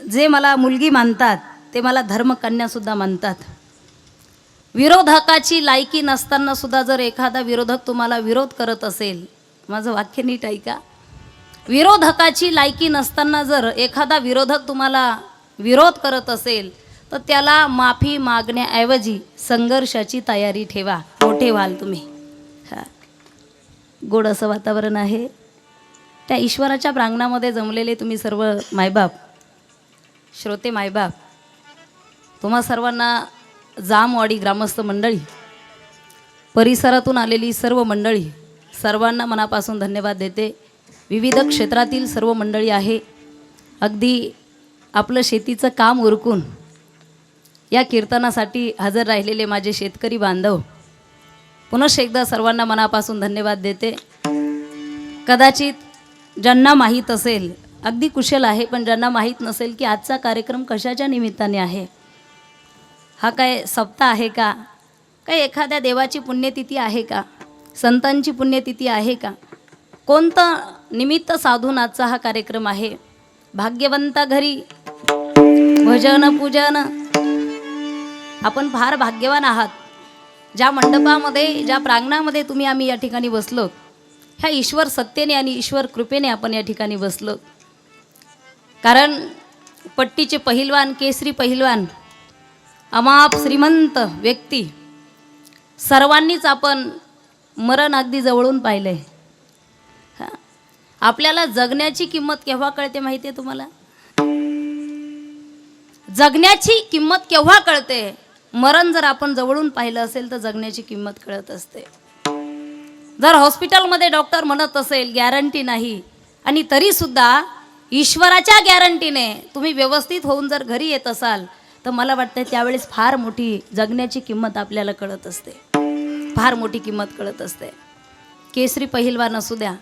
जे मला मुलगी मानतात ते मला धर्मकन्यासुद्धा मानतात. विरोधकाची लायकी नसताना सुद्धा जर एखादा विरोधक तुम्हाला विरोध करत असेल, माझं वाक्य नीट ऐका, विरोधकाची लायकी नसताना जर एखादा विरोधक तुम्हाला विरोध करत असेल तर त्याला माफी मागण्याऐवजी संघर्षाची तयारी ठेवा, मोठे व्हाल तुम्ही. गोड असं वातावरण आहे. त्या ईश्वराच्या प्रांगणामध्ये जमलेले तुम्ही सर्व मायबाप, श्रोते मायबाप, तुम्हा सर्वांना जामवाडी ग्रामस्थ मंडळी, परिसरातून आलेली सर्व मंडळी, सर्वांना मनापासून धन्यवाद देते. विविध क्षेत्रातील सर्व मंडळी आहे. अगदी आपलं शेतीचं काम उरकून या कीर्तनासाठी हजर राहिलेले माझे शेतकरी बांधव, पुनश्च एकदा सर्वांना मनापासून धन्यवाद देते. कदाचित ज्यांना माहीत असेल अगदी कुशल आहे, पण ज्यांना माहीत नसेल की आजचा कार्यक्रम कशाच्या निमित्ताने आहे, हा काय सप्ताह आहे का, काय एखाद्या देवाची पुण्यतिथी आहे का, संतांची पुण्यतिथी आहे का, कोणतं निमित्त साधून आजचा हा कार्यक्रम आहे. भाग्यवंता घरी भजन पूजन, आपण फार भाग्यवान आहात. ज्या मंडपामध्ये, ज्या प्रांगणामध्ये तुम्ही आम्ही या ठिकाणी बसलो, ह्या ईश्वर सत्तेने आणि ईश्वर कृपेने आपण या ठिकाणी बसलो. कारण पट्टीचे पहिलवान, केसरी पहिलवान, अमाप श्रीमंत व्यक्ती सर्वांनीच आपण मरण अगदी जवळून पाहिलंय. आपल्याला जगण्याची किंमत केव्हा कळते माहिती आहे तुम्हाला? जगण्याची किंमत केव्हा कळते? मरण जर आपण जवळून पाहिलं असेल तर जगण्याची किंमत कळत असते. जर हॉस्पिटलमध्ये डॉक्टर म्हणत असेल गॅरंटी नाही, आणि तरीसुद्धा ईश्वराच्या गॅरंटीने तुम्ही व्यवस्थित होऊन जर घरी येत असाल तर मला वाटतं त्यावेळेस फार मोठी जगण्याची किंमत आपल्याला कळत असते, फार मोठी किंमत कळत असते. केसरी पहिलवान असू द्या,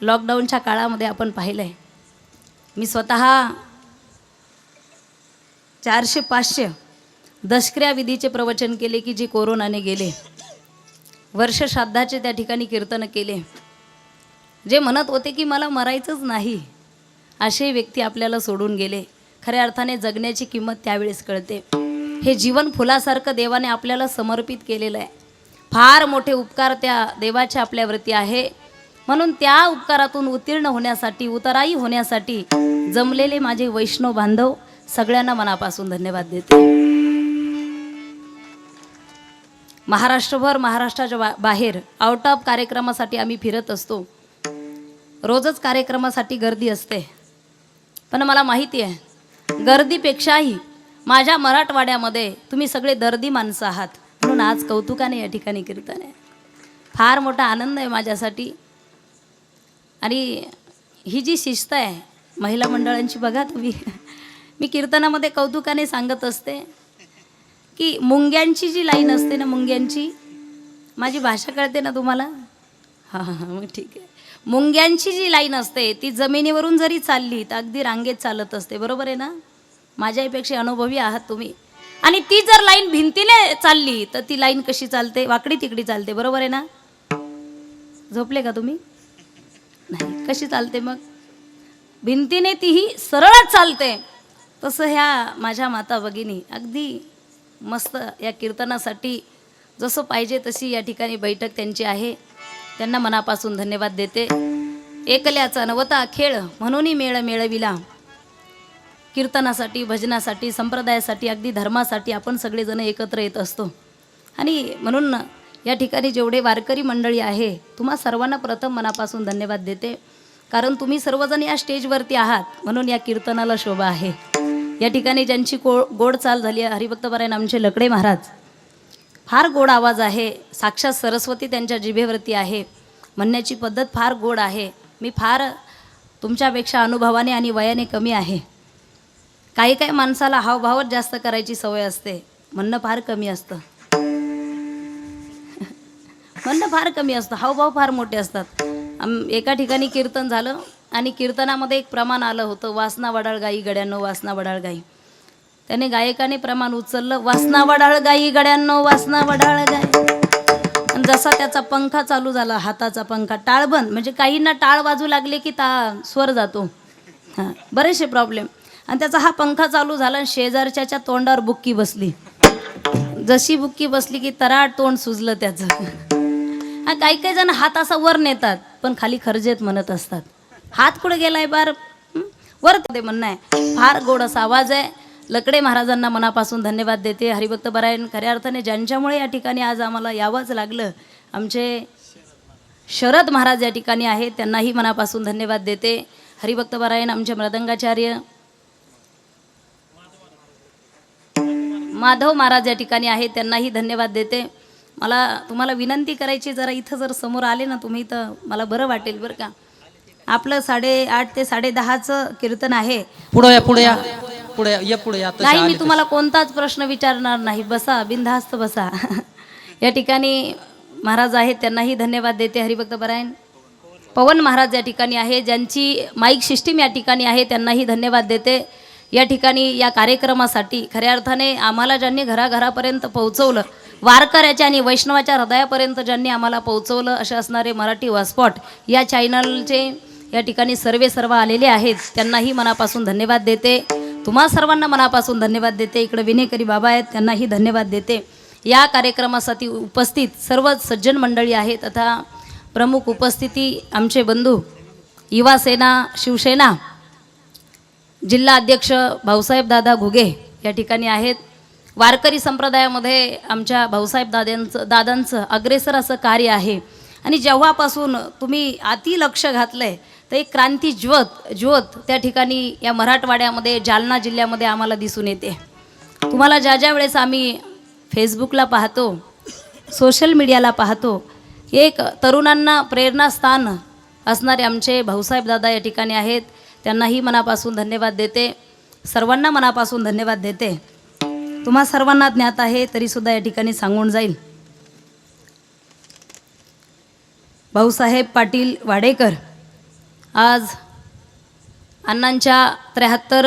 लॉकडाऊनच्या काळामध्ये आपण पाहिलं आहे. मी स्वतः 400-500 दशक्रिया विधीचे प्रवचन केले की जे कोरोनाने गेले. वर्ष श्राद्धाचे त्या ठिकाणी कीर्तन केले. जे म्हणत होते की मला मरायचंच नाही असे व्यक्ती आपल्याला सोडून गेले. खऱ्या अर्थाने जगण्याची किंमत त्यावेळेस कळते. हे जीवन फुलासारखं देवाने आपल्याला समर्पित केलेलं आहे. फार मोठे उपकार त्या देवाचे आपल्यावरती आहे. म्हणून त्या उपकारातून उत्तीर्ण होण्यासाठी, उतराई होण्यासाठी जमलेले माझे वैष्णव बांधव सगळ्यांना मनापासून धन्यवाद देते. महाराष्ट्रभर, महाराष्ट्राच्या बाहेर आउट ऑफ कार्यक्रमासाठी आम्ही फिरत असतो. रोजच कार्यक्रमासाठी गर्दी असते, पण मला माहिती आहे गर्दीपेक्षाही माझ्या मराठवाड्यामध्ये तुम्ही सगळे दर्दी माणसं आहात. म्हणून आज कौतुकाने या ठिकाणी कीर्तन आहे. फार मोठा आनंद आहे माझ्यासाठी. आणि ही जी शिस्त आहे महिला मंडळांची बघा तुम्ही, मी कीर्तनामध्ये कौतुकाने सांगत असते की मुंग्यांची जी लाईन असते ना, मुंग्यांची, माझी भाषा कळते ना तुम्हाला? हां हां मग ठीक आहे. मुंग्यांची जी लाईन असते ती जमिनीवरून जरी चालली तर अगदी रांगेत चालत असते, बरोबर आहे ना? माझ्यापेक्षा अनुभवी आहात तुम्ही. आणि ती जर लाईन भिंतीने चालली तर ती लाईन कशी चालते? वाकडी तिकडी चालते, बरोबर आहे ना? झोपले का तुम्ही? नाही. कशी चालते मग? भिंतीने तीही सरळच चालते. तसं ह्या माझ्या माता भगिनी अगदी मस्त या कीर्तनासाठी जसं पाहिजे तशी या ठिकाणी बैठक त्यांची आहे. त्यांना मनापासून धन्यवाद देते. एकल्याचा नवता खेळ म्हणून मेळ मेळविला. कीर्तनासाठी, भजनासाठी, संप्रदायासाठी, अगदी धर्मासाठी आपण सगळेजण एकत्र येत असतो. आणि म्हणून या ठिकाणी जेवढे वारकरी मंडळी आहे तुम्हा सर्वांना प्रथम मनापासून धन्यवाद देते. कारण तुम्ही सर्वजण या स्टेजवरती आहात म्हणून या कीर्तनाला शोभा आहे. या ठिकाणी ज्यांची गोड चाल झाली आहे, हरिभक्तपरायण आमचे लकडे महाराज, फार गोड आवाज आहे. साक्षात सरस्वती त्यांच्या जिभेवरती आहे. म्हणण्याची पद्धत फार गोड आहे. मी फार तुमच्यापेक्षा अनुभवाने आणि वयाने कमी आहे. काही काही माणसाला हावभावच जास्त करायची सवय असते, म्हणणं फार कमी असतं. म्हणणं फार कमी असतं, हावभाव फार मोठे असतात. एका ठिकाणी कीर्तन झालं आणि कीर्तनामध्ये एक प्रमाण आलं होतं, वासना वडाळ गाई गड्यांनो, वासना वडाळ गाई. त्याने गायकाने प्रमाण उचललं, वासना वडाळ गाई गड्यांनो, वासना वडाळ गाई. आणि जसा त्याचा पंखा चालू झाला, हाताचा पंखा, टाळबंद, म्हणजे काहींना टाळ वाजू लागले की स्वर जातो. हां, बरेचसे प्रॉब्लेम. आणि त्याचा हा पंखा चालू झाला आणि शेजारच्याच्या तोंडावर बुक्की बसली. जशी बुक्की बसली की तराट तोंड सुजलं त्याचं. हा काही काही जण हात असा वर नेतात पण खाली खर्जेत म्हणत असतात. हात कुठे गेलाय बार वर ते म्हणणं आहे. फार गोड असा आवाज आहे. लकडे महाराजांना मनापासून धन्यवाद देते. हरिभक्त परायण खऱ्या अर्थाने ज्यांच्यामुळे या ठिकाणी आज आम्हाला यावंच लागलं, आमचे शरद महाराज या ठिकाणी आहेत, त्यांनाही मनापासून धन्यवाद देते. हरिभक्त परायण आमचे मृदंगाचार्य माधव महाराज या ठिकाणी आहेत, त्यांनाही धन्यवाद देते. मला तुम्हाला विनंती करायची, जरा इथं जर समोर आले ना तुम्ही तर मला बरं वाटेल बरं का. आपलं 8:30 ते 10:30चं कीर्तन आहे. पुढे या पुढे या पुढे या पुढे या. नाही, मी तुम्हाला कोणताच प्रश्न विचारणार नाही. बसा, बिनधास्त बसा. या ठिकाणी महाराज आहेत, त्यांनाही धन्यवाद देते. हरिभक्त परायण पवन महाराज या ठिकाणी आहे, ज्यांची माईक सिस्टीम या ठिकाणी आहे, त्यांनाही धन्यवाद देते. या ठिकाणी या कार्यक्रमासाठी खऱ्या अर्थाने आम्हाला ज्यांनी घराघरापर्यंत पोहोचवलं, वारकऱ्याच्या आणि वैष्णवाच्या हृदयापर्यंत ज्यांनी आम्हाला पोहोचवलं, असे असणारे मराठी वॉस्पॉट या चॅनलचे या ठिकाणी सर्व आलेले आहेत, त्यांनाही मनापासून धन्यवाद देते. तुम्हा सर्वांना मनापासून धन्यवाद देते. इकडे विनेकरी बाबा आहेत, त्यांनाही धन्यवाद देते. या कार्यक्रमासाठी उपस्थित सर्व सज्जन मंडळी आहेत तथा प्रमुख उपस्थिती आमचे बंधू युवा सेना शिवसेना जिल्हा अध्यक्ष भाऊसाहेब दादा घुगे या ठिकाणी आहेत. वारकरी संप्रदायामध्ये आमच्या भाऊसाहेब दादांचं अग्रेसर असं कार्य आहे आणि जेव्हापासून तुम्ही अति लक्ष घातलंय तर एक क्रांती ज्योत त्या ठिकाणी या मराठवाड्यामध्ये जालना जिल्ह्यामध्ये आम्हाला दिसून येते. तुम्हाला ज्या वेळेस आम्ही फेसबुकला पाहतो, सोशल मीडियाला पाहतो, एक तरुणांना प्रेरणास्थान असणारे आमचे भाऊसाहेब दादा या ठिकाणी आहेत, त्यांनाही मनापासून धन्यवाद देते. सर्वांना मनापासून धन्यवाद देते. तुम्हा सर्वांना ज्ञात आहे तरीसुद्धा या ठिकाणी सांगून जाईल. भाऊसाहेब पाटील वाडेकर आज अण्णांच्या 73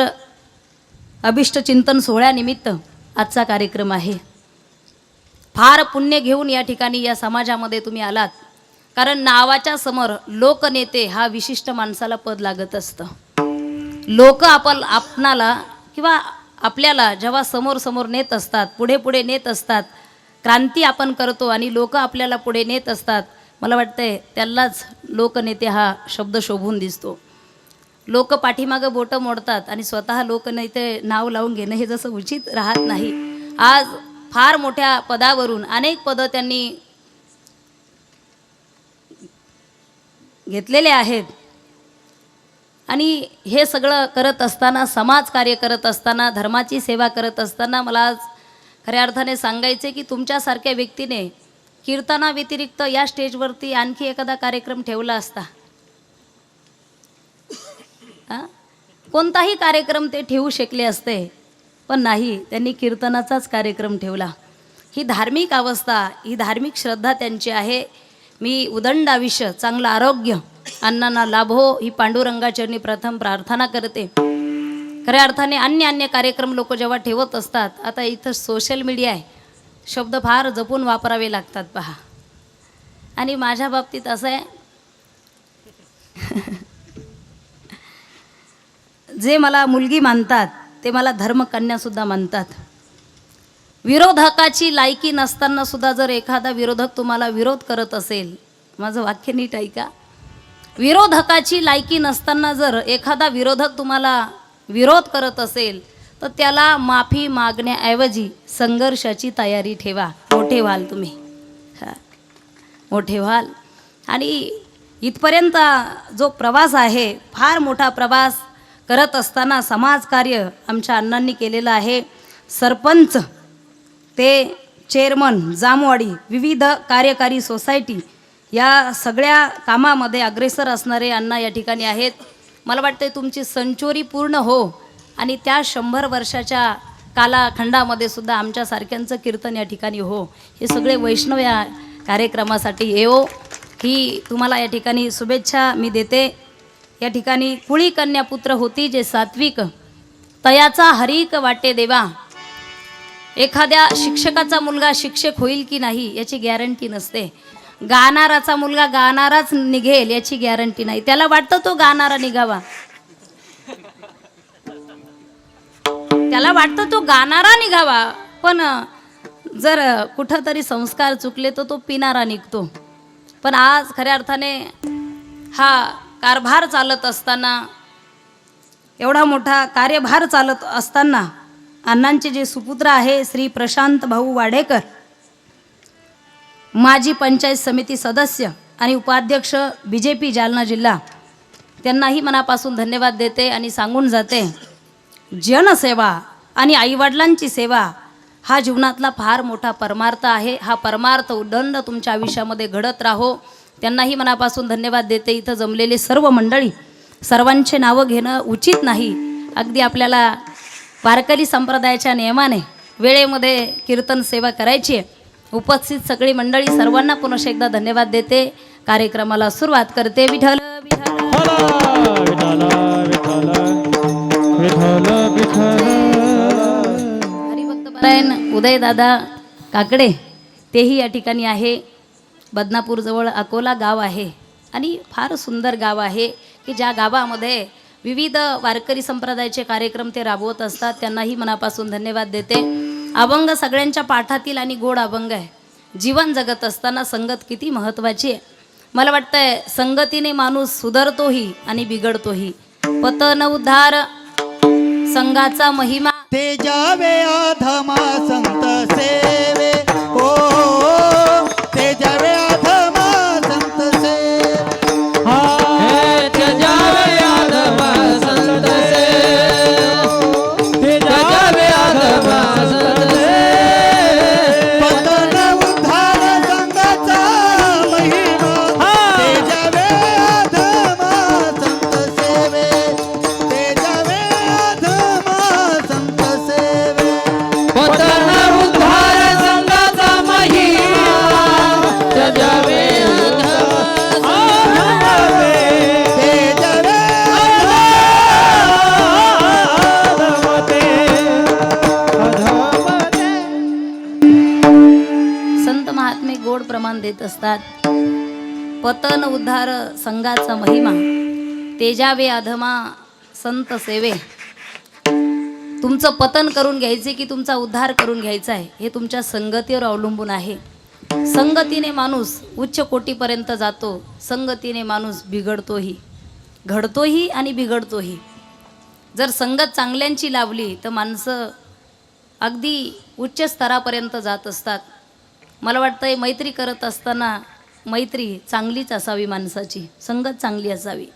अभिष्ट चिंतन सोहळ्यानिमित्त आजचा कार्यक्रम आहे. फार पुण्य घेऊन या ठिकाणी या समाजामध्ये तुम्ही आलात, कारण नावाच्या समोर लोकनेते हा विशिष्ट माणसाला पद लागत असतं. लोक आपणाला किंवा आपल्याला जेव्हा समोर नेत असतात, पुढे नेत असतात, क्रांती आपण करतो आणि लोक आपल्याला पुढे नेत असतात, मला वाटतंय त्यालाच लोकनेते हा शब्द शोभून दिसतो. लोक पाठीमागं बोटं मोडतात आणि स्वतः लोकनेते नाव लावून घेणं हे जसं उचित राहत नाही. आज फार मोठ्या पदावरून अनेक पदं त्यांनी घेतलेले आहेत आणि हे सगळं करत असताना, समाजकार्य करत असताना, धर्माची सेवा करत असताना मला आज खऱ्या अर्थाने सांगायचे की तुमच्यासारख्या व्यक्तीने कीर्तनाव्यतिरिक्त या स्टेजवरती आणखी एखादा कार्यक्रम ठेवला असता, कोणताही कार्यक्रम ते ठेवू शकले असते, पण नाही, त्यांनी कीर्तनाचाच कार्यक्रम ठेवला. ही धार्मिक अवस्था, ही धार्मिक श्रद्धा त्यांची आहे. मी उदंड आयुष्य, चांगलं आरोग्य अण्णांना लाभो ही पांडुरंगाचरणी प्रथम प्रार्थना करते. खऱ्या अर्थाने अन्य कार्यक्रम लोक जेव्हा ठेवत असतात, आता इथं सोशल मीडिया आहे, शब्द फार जपून वापरावे लागतात पहा. आणि माझ्या बाबतीत असं आहे, जे मला मुलगी मानतात ते मला धर्मकन्यासुद्धा मानतात. विरोधकाची लायकी नसताना सुद्धा जर एखादा विरोधक तुम्हाला विरोध करत असेल, माझं वाक्य नीट ऐका, विरोधकाची लायकी नसताना जर एखादा विरोधक तुम्हाला विरोध करत असेल तर त्याला माफी मागण्याऐवजी संघर्षाची तयारी ठेवा. मोठे व्हाल तुम्ही, मोठे व्हाल. आणि इथपर्यंत जो प्रवास आहे, फार मोठा प्रवास करत असताना समाजकार्य आमच्या अण्णांनी केलेलं आहे. सरपंच ते चेअरमन जामवाडी, विविध कार्यकारी सोसायटी या सगळ्या कामामध्ये अग्रेसर असणारे अण्णा या ठिकाणी आहेत. मला वाटतं तुमची संचोरी पूर्ण हो आणि त्या 100 वर्षाच्या कालखंडामध्ये सुद्धा आमच्यासारख्यांचं कीर्तन या ठिकाणी हो. हे सगळे वैष्णव या कार्यक्रमासाठी येवो ही तुम्हाला या ठिकाणी शुभेच्छा मी देते. या ठिकाणी कुळी कन्या पुत्र होती जे सात्विक, तयाचा हरिक वाटे देवा. एखाद्या शिक्षकाचा मुलगा शिक्षक होईल की नाही याची गॅरंटी नसते. गाणाराचा मुलगा गाणाराच निघेल याची गॅरंटी नाही. त्याला वाटतं तो गाणारा निघावा, त्याला वाटतं तो गाणारा निघावा, पण जर कुठंतरी संस्कार चुकले तर तो पिणारा निघतो. पण आज खऱ्या अर्थाने हा कारभार चालत असताना, एवढा मोठा कार्यभार चालत असताना अण्णांचे जे सुपुत्र आहे श्री प्रशांत भाऊ वाडेकर, माजी पंचायत समिती सदस्य आणि उपाध्यक्ष BJP जालना जिल्हा, त्यांनाही मनापासून धन्यवाद देते आणि सांगून जाते, जनसेवा आणि आईवडिलांची सेवा हा जीवनातला फार मोठा परमार्थ आहे. हा परमार्थ उदंड तुमच्या आयुष्यामध्ये घडत राहो. त्यांनाही मनापासून धन्यवाद देते. इथं जमलेले सर्व मंडळी, सर्वांचे नावं घेणं उचित नाही. अगदी आपल्याला वारकरी संप्रदायाच्या नियमाने वेळेमध्ये कीर्तन सेवा करायची आहे. उपस्थित सगळी मंडळी सर्वांना पुन्हा एकदा धन्यवाद देते. कार्यक्रमाला सुरुवात करते. विठ्ठल हरिभक्तपरायण उदयदादा काकडे तेही या ठिकाणी आहे. बदनापूरजवळ अकोला गाव आहे आणि फार सुंदर गाव आहे की ज्या गावामध्ये विविध वारकरी संप्रदायाचे कार्यक्रम ते राबवत असतात. त्यांनाही मनापासून धन्यवाद देते. अभंग सगळ्यांच्या पाठातील आणि गोड अभंग आहे. जीवन जगत असताना संगत किती महत्त्वाची आहे. मला वाटतंय संगतीने माणूस सुधारतोही आणि बिघडतोही. पतन उद्धार संघाचा महिमा ते जावे अधमा संत सेवे, ओ ते जावे अधमा संत सेवे, ते जावे अधमा संत सेवे, ते जावे अधमा संत सेवे. पतन उद्धार संघाचा महिमा, ते जावे अधमा संत सेवे, ते जावे अधमा संत सेवे. पतन उद्धार संघाचा महिमा, ते जावे ते जावे संत महात्मे गोड प्रमाण देत असतात. पतन उद्धार संघाचा महिमा, तेजावे अधमा संत सेवे. तुमचं पतन करून घ्यायचे की तुमचा उद्धार करून घ्यायचा आहे हे तुमच्या संगतीवर अवलंबून आहे. संगतीने माणूस उच्च कोटीपर्यंत जातो. संगतीने माणूस बिघडतोही, घडतोही आणि बिघडतोही. जर संगत चांगल्यांची लावली तर माणसं अगदी उच्च स्तरापर्यंत जात असतात. मला वाटतंय मैत्री करत असताना मैत्री चांगलीच असावी माणसाची, संगत चांगली असावी.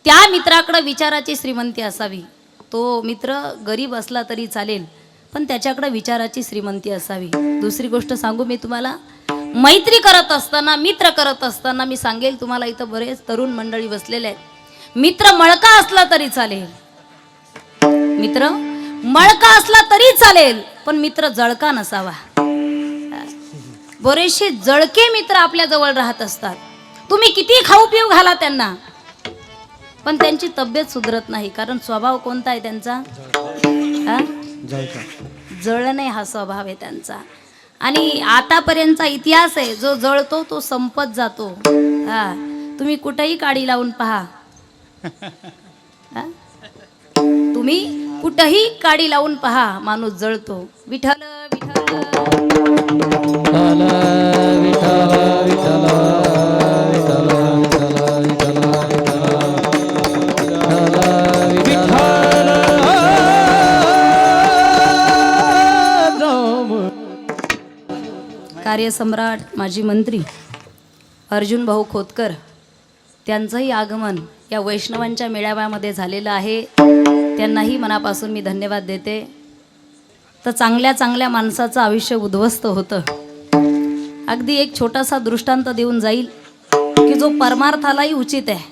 त्या मित्राकडे विचाराची श्रीमंती असावी. तो मित्र गरीब असला तरी चालेल पण त्याच्याकडे विचाराची श्रीमंती असावी. दुसरी गोष्ट सांगू मी तुम्हाला, मैत्री करत असताना, मित्र करत असताना मी सांगेल तुम्हाला, इथं बरेच तरुण मंडळी बसलेले आहेत. मित्र मळका असला तरी चालेल, मित्र मळका असला तरी चालेल पण मित्र जळका नसावा. बरेचसे जळके मित्र आपल्या जवळ राहत असतात. तुम्ही किती खाऊ पिऊ घाला त्यांना पण त्यांची तब्येत सुधरत नाही. कारण स्वभाव कोणता आहे त्यांचा? जळणे हा स्वभाव आहे त्यांचा. आणि आतापर्यंतचा इतिहास आहे, जो जळतो तो संपत जातो. तुम्ही कुठेही काडी लावून पहा, तुम्ही कुठेही काडी लावून पहा, माणूस जळतो. विठ्ठल विठ्ठल कार्यसम्राट माजी मंत्री अर्जुन भाऊ खोतकर त्यांचंही आगमन या वैष्णवांच्या मेळाव्यामध्ये झालेलं आहे. त्यांनाही मनापासून मी धन्यवाद देते. तर चांगल्या चांगल्या माणसाचं आयुष्य उद्ध्वस्त होतं. अगदी एक छोटासा दृष्टांत देऊन जाईल की जो परमार्थालाही उचित आहे,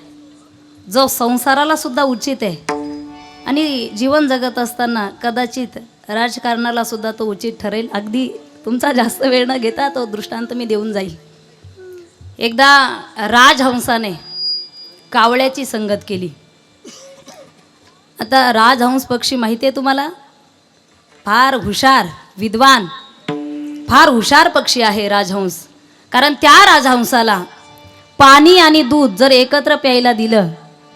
जो संसाराला सुद्धा उचित आहे आणि जीवन जगत असताना कदाचित राजकारणाला सुद्धा तो उचित ठरेल. अगदी तुमचा जास्त वेळ न घेता तो दृष्टांत मी देऊन जाईल. एकदा राजहंसाने कावळ्याची संगत केली. आता राजहंस पक्षी माहिती आहे तुम्हाला, फार हुशार, विद्वान, फार हुशार पक्षी आहे राजहंस. कारण त्या राजहंसाला पाणी आणि दूध जर एकत्र प्यायला दिलं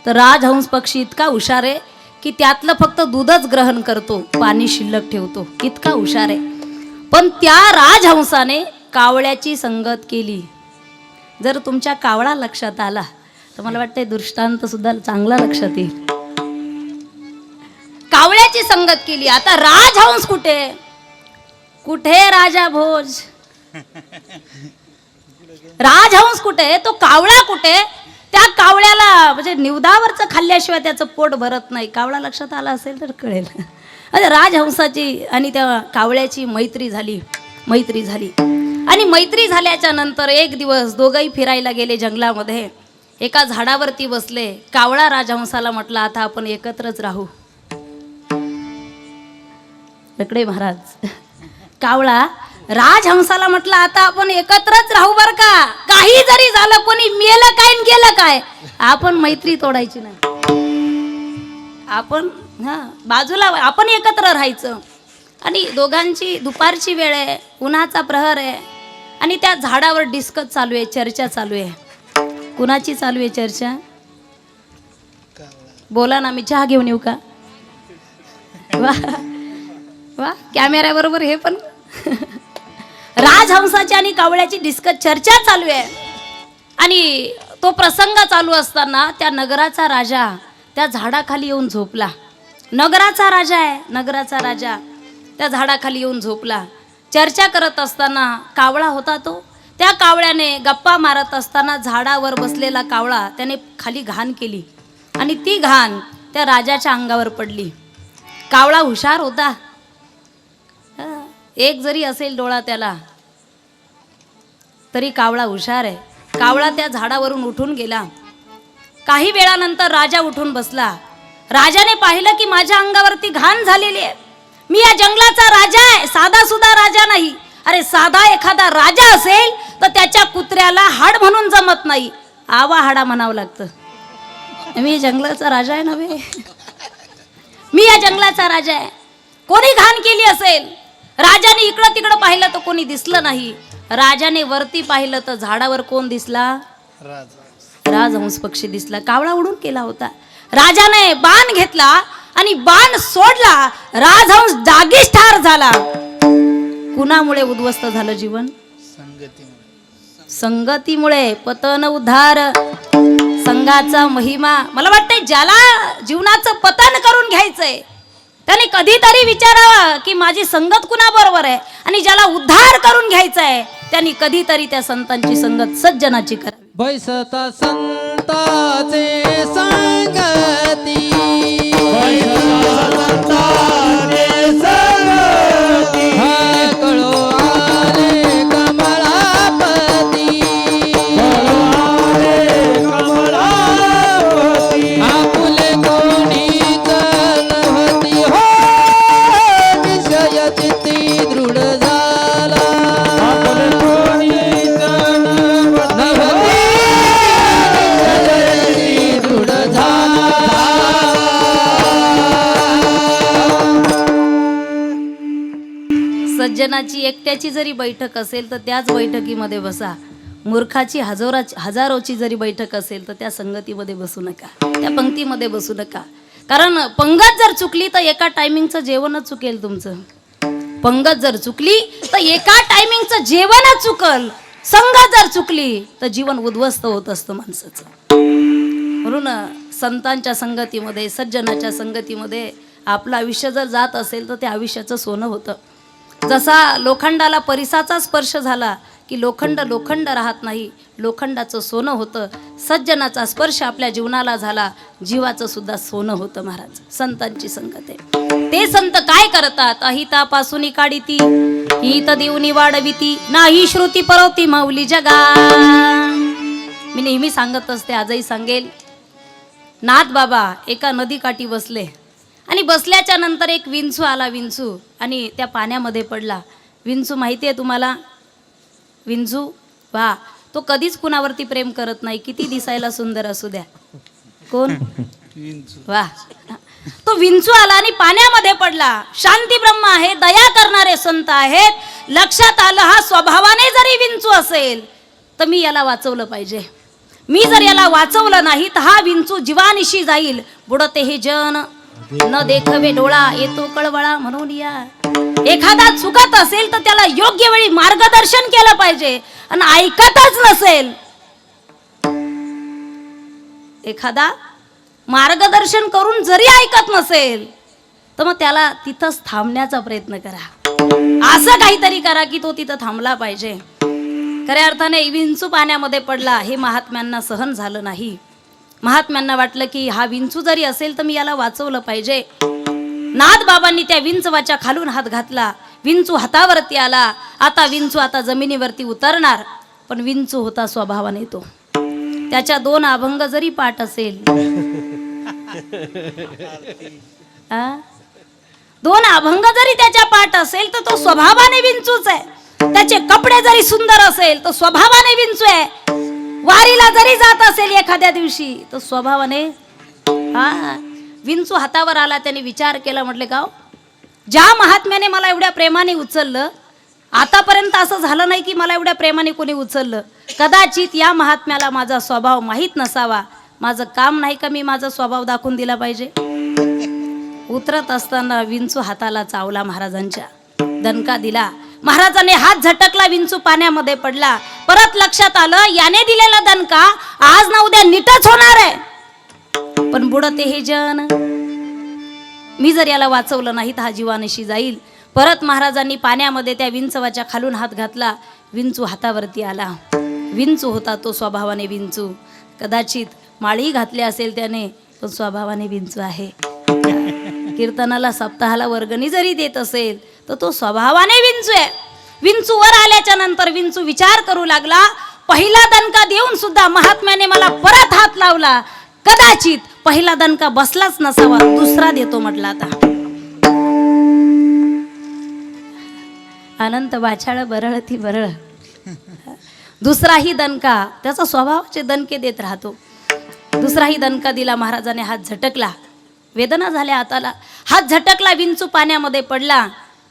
तर राजहंस पक्षी इतका हुशार आहे की त्यातलं फक्त दूधच ग्रहण करतो, पाणी शिल्लक ठेवतो, इतका हुशार आहे. पण त्या राजहंसाने कावळ्याची संगत केली. जर तुमच्या कावळा लक्षात आला तर मला वाटतंय दृष्टांत सुद्धा चांगला लक्षात येईल. कावळ्याची संगत केली. आता राजहंस कुठे कुठे राजा भोज, राजहंस कुठे, तो कावळा कुठे. त्या कावळ्याला म्हणजे निवदावरचं खाल्ल्याशिवाय त्याचं पोट भरत नाही. कावळा लक्षात आला असेल तर कळेल. अरे राजहंसाची आणि त्या कावळ्याची मैत्री झाली. आणि मैत्री झाल्याच्या नंतर एक दिवस दोघंही फिरायला गेले जंगलामध्ये. एका झाडावरती बसले. कावळा राजहंसाला म्हटला, आता आपण एकत्रच राहू. रकडे महाराज, कावळा राजहंसाला म्हटलं, आता आपण एकत्रच राहू बर का. काही जरी झालं, कोणी मेलं काय न गेलं काय, आपण मैत्री तोडायची नाही. आपण बाजूला, आपण एकत्र राहायचं. आणि दोघांची दुपारची वेळ आहे, उन्हाचा प्रहर आहे आणि त्या झाडावर डिस्कस चालू आहे, चर्चा चालू आहे. कुणाची चालू आहे चर्चा? बोला ना, मी चहा घेऊन येऊ का? वा वा, कॅमेऱ्याबरोबर हे पण. राजहंसाची आणि कावळ्याची डिस्कस चर्चा चालू आहे. आणि तो प्रसंग चालू असताना त्या नगराचा राजा त्या झाडाखाली येऊन झोपला. नगराचा राजा आहे, नगराचा राजा त्या झाडाखाली येऊन झोपला. चर्चा करत असताना कावळा होता तो, त्या कावळ्याने गप्पा मारत असताना झाडावर बसलेला कावळा त्याने खाली घाण केली आणि ती घाण त्या राजाच्या अंगावर पडली. कावळा हुशार होता. एक जरी असेल डोळा त्याला तरी कावळा हुशार आहे. कावळा त्या झाडावरून उठून गेला. काही वेळानंतर राजा उठून बसला. राजाने पाहिलं की माझ्या अंगावरती घाण झालेली आहे. मी या जंगलाचा राजा आहे, साधा सुद्धा राजा नाही. अरे साधा एखादा राजा असेल तर त्याच्या कुत्र्याला हाड म्हणून जमत नाही, आवा हाडा म्हणावं लागतं. मी जंगलाचा राजा आहे नव्हे, मी या जंगलाचा राजा आहे. कोणी घाण केली असेल. राजाने इकडं तिकडं पाहिलं तर कोणी दिसलं नाही. राजाने वरती पाहिलं तर झाडावर कोण दिसला? राजहंस पक्षी दिसला. कावळा उडून गेला होता. राजाने बाण घेतला आणि बाण सोडला. राजहंस जागीच ठार झाला. कुणामुळे उद्ध्वस्त झालं जीवन? संगतीमुळे. पतन उद्धार संघाचा महिमा. मला वाटतंय ज्याला जीवनाचं पतन करून घ्यायचंय त्याने कधीतरी विचारावं की माझी संगत कुणाबरोबर आहे. आणि ज्याला उद्धार करून घ्यायचा आहे त्यांनी कधीतरी त्या संतांची संगत, सज्जनाची करावी. बैसता संताचे संगती, हा कळो आले कमळापती, आपुले कोणीच नव्हती हो, विषय चित्ती दृढ झाला. सज्जनाची एकट्याची जरी बैठक असेल तर त्याच बैठकीमध्ये बसा. मूर्खाची हजारोची जरी बैठक असेल तर त्या संगतीमध्ये बसू नका, त्या पंक्तीमध्ये बसू नका. कारण पंगत जर चुकली तर एका टायमिंगचं जेवणच चुकेल तुमचं. पंगत जर चुकली तर एका टायमिंगचं जेवणच चुकल. संगत जर चुकली तर जीवन उद्ध्वस्त होत असतं माणसाचं. म्हणून संतांच्या संगतीमध्ये, सज्जनाच्या संगतीमध्ये आपलं आयुष्य जर जात असेल तर त्या आयुष्याचं सोनं होतं. जसा लोखंडाला परिसाचा स्पर्श झाला की लोखंड राहत नाही, लोखंडाचं सोनं होतं. सज्जनाचा स्पर्श आपल्या जीवनाला झाला, जीवाचं सुद्धा सोनं होतं. महाराज, संतांची संगत आहे. ते संत काय करतात? अहितापासून काढिती, हित देऊनी वाढविती, नाही श्रुती परवती माऊली जगा. मी नेहमी सांगत असते, आजही सांगेल. नाथ बाबा एका नदीकाठी बसले आणि बसल्याच्या नंतर एक विंचू आला. विंचू आणि त्या पाण्यामध्ये पडला. विंचू माहिती आहे तुम्हाला? विंचू वा, तो कधीच कुणावरती प्रेम करत नाही, किती दिसायला सुंदर असू द्या. कोण? वा. तो विंचू आला आणि पाण्यामध्ये पडला. शांती ब्रह्म आहे, दया करणारे संत आहेत. लक्षात आलं, हा स्वभावाने जरी विंचू असेल तर मी याला वाचवलं पाहिजे. मी जर याला वाचवलं नाही तर हा विंचू जीवानिशी जाईल. बुडते हे जन न देखवे डोळा येतो कळवळा म्हणून या. एखादा चुकत असेल तर त्याला योग्य वेळी मार्गदर्शन केलं पाहिजे. आणि ऐकतच नसेल, एखादा मार्गदर्शन करून जरी ऐकत नसेल तर मग त्याला तिथंच थांबण्याचा प्रयत्न करा. असं काहीतरी करा की तो तिथं थांबला पाहिजे. खऱ्या अर्थाने विंचू पाण्यामध्ये पडला हे महात्म्यांना सहन झालं नाही. महात्म्यांना वाटलं की हा विंचू जरी असेल तर मी याला वाचवलं पाहिजे. नाथ बाबांनी त्या विंचवाच्या खालून हात घातला. विंचू हातावरती आला. आता विंचू आता जमिनीवरती उतरणार, पण विंचू होता स्वभावाने तो. त्याच्या 2 अभंग जरी पाठ असेल, 2 अभंग जरी त्याच्या पाठ असेल तर तो स्वभावाने विंचूच आहे. त्याचे कपडे जरी सुंदर असेल तर स्वभावाने विंचू आहे. वारीला जरी जात असेल एखाद्या दिवशी तर स्वभावाने विंचू हातावर आला. त्याने विचार केला, म्हटले गाव ज्या महात्म्याने मला एवढ्या प्रेमाने उचललं, आतापर्यंत असं झालं नाही की मला एवढ्या प्रेमाने कोणी उचललं. कदाचित या महात्म्याला माझा स्वभाव माहीत नसावा. माझं काम नाही का मी माझा स्वभाव दाखवून दिला पाहिजे. उतरत असताना विंचू हाताला चावला. महाराजांच्या दणका दिला. महाराजांनी हात झटकला. विंचू पाण्यामध्ये पडला. परत लक्षात आलं याने दिलेला दणका आज ना उद्या नीटच होणार आहे. पण बुडते हे जन, मी जर याला वाचवलं नाही तर हा जीवानिशी जाईल. परत महाराजांनी पाण्यामध्ये त्या विंचवाच्या खालून हात घातला. विंचू हातावरती आला. विंचू होता तो स्वभावाने विंचू. कदाचित माळी घातली असेल त्याने, पण स्वभावाने विंचू आहे. कीर्तनाला सप्ताहाला वर्गणी जरी देत असेल तर तो स्वभावाने विंचू आहे. विंचू वर आल्याच्या नंतर विंचू विचार करू लागला, पहिला दणका देऊन सुद्धा महात्म्याने मला परत हात लावला. कदाचित पहिला दणका बसलाच नसावा, दुसरा देतो म्हटला. आता अनंत वाचाळ बरळती बरळ. दुसराही दणका, त्याचा स्वभावाचे दणके देत राहतो. दुसराही दणका दिला. महाराजाने हात झटकला. वेदना झाल्या हाताला. हात झटकला. विंचू पाण्यामध्ये पडला.